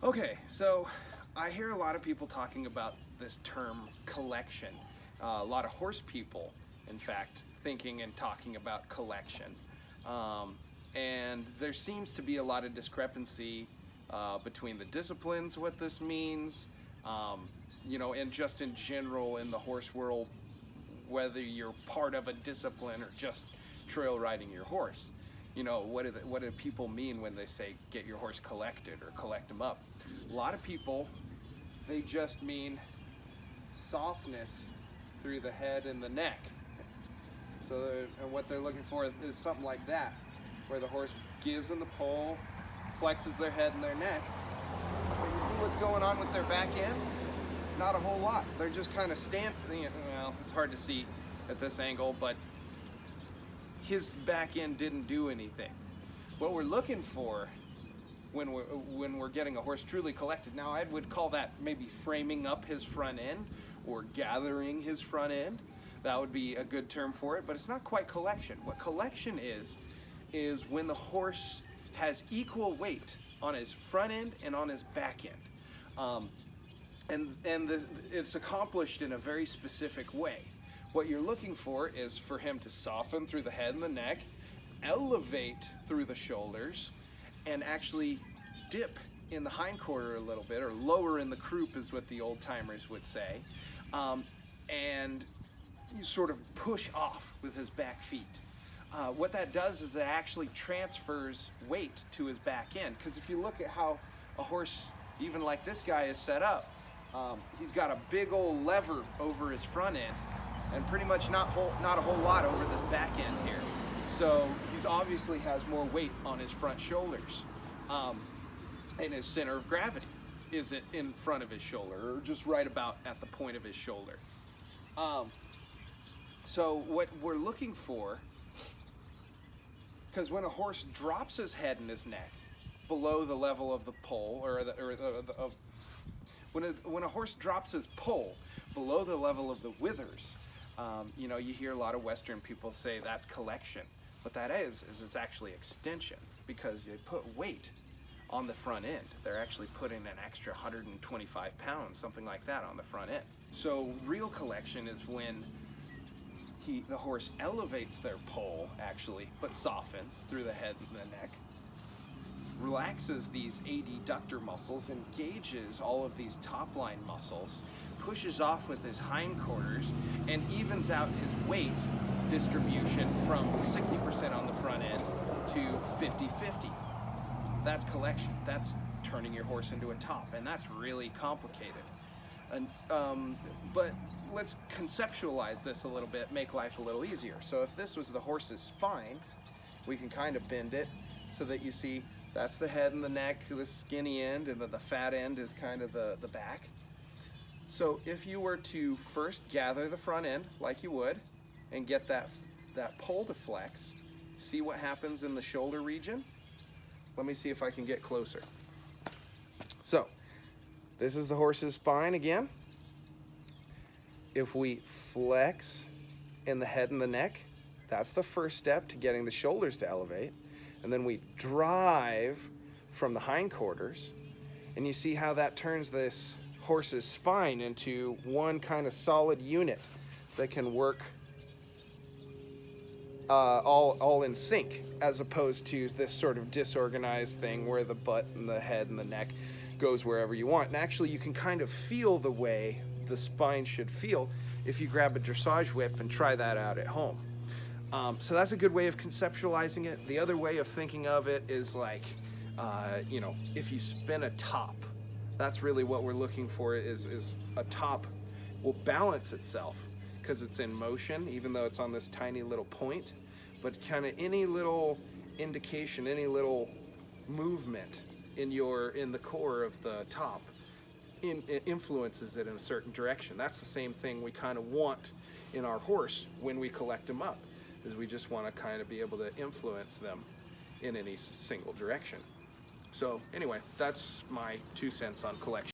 Okay, so I hear a lot of people talking about this term collection. A lot of horse people, in fact, thinking and talking about collection. And there seems to be a lot of discrepancy between the disciplines, what this means, and just in general in the horse world, whether you're part of a discipline or just trail riding your horse. What do people mean when they say get your horse collected or collect them up? A lot of people, they just mean softness through the head and the neck. And what they're looking for is something like that, where the horse gives them the pull, flexes their head and their neck. But you see what's going on with their back end? Not a whole lot. They're just kind of well, it's hard to see at this angle, but his back end didn't do anything. What we're looking for when we're getting a horse truly collected, now I would call that maybe framing up his front end or gathering his front end. That would be a good term for it, but it's not quite collection. What collection is when the horse has equal weight on his front end and on his back end. It's accomplished in a very specific way. What you're looking for is for him to soften through the head and the neck, elevate through the shoulders, and actually dip in the hindquarter a little bit, or lower in the croup is what the old timers would say. And you sort of push off with his back feet. What that does is it actually transfers weight to his back end. Because if you look at how a horse, even like this guy, is set up, he's got a big old lever over his front end, and pretty much not a whole lot over this back end here. So he's obviously has more weight on his front shoulders. And his center of gravity is it in front of his shoulder, or just right about at the point of his shoulder. So what we're looking for, because when a horse drops his head and his neck below the level of the poll, when a horse drops his poll below the level of the withers, you hear a lot of Western people say that's collection. What that is it's actually extension, because you put weight on the front end. They're actually putting an extra 125 pounds, something like that, on the front end. So real collection is when the horse elevates their poll, actually, but softens through the head and the neck, relaxes these adductor muscles, engages all of these top line muscles, pushes off with his hindquarters, and evens out his weight distribution from 60% on the front end to 50-50. That's collection. That's turning your horse into a top, and that's really complicated. But let's conceptualize this a little bit, make life a little easier. So if this was the horse's spine, we can kind of bend it so that you see that's the head and the neck, the skinny end, and the fat end is kind of the back. So if you were to first gather the front end like you would and get that poll to flex, see what happens in the shoulder region. Let me see if I can get closer. So this is the horse's spine again. If we flex in the head and the neck, that's the first step to getting the shoulders to elevate. And then we drive from the hindquarters, and you see how that turns this horse's spine into one kind of solid unit that can work all in sync, as opposed to this sort of disorganized thing where the butt and the head and the neck goes wherever you want. And actually you can kind of feel the way the spine should feel if you grab a dressage whip and try that out at home. So that's a good way of conceptualizing it. The other way of thinking of it is like, if you spin a top, that's really what we're looking for, is a top will balance itself because it's in motion, even though it's on this tiny little point. But kind of any little indication, any little movement in the core of the top influences it in a certain direction. That's the same thing we kind of want in our horse when we collect them up, is we just want to kind of be able to influence them in any single direction. So anyway, that's my 2 cents on collection.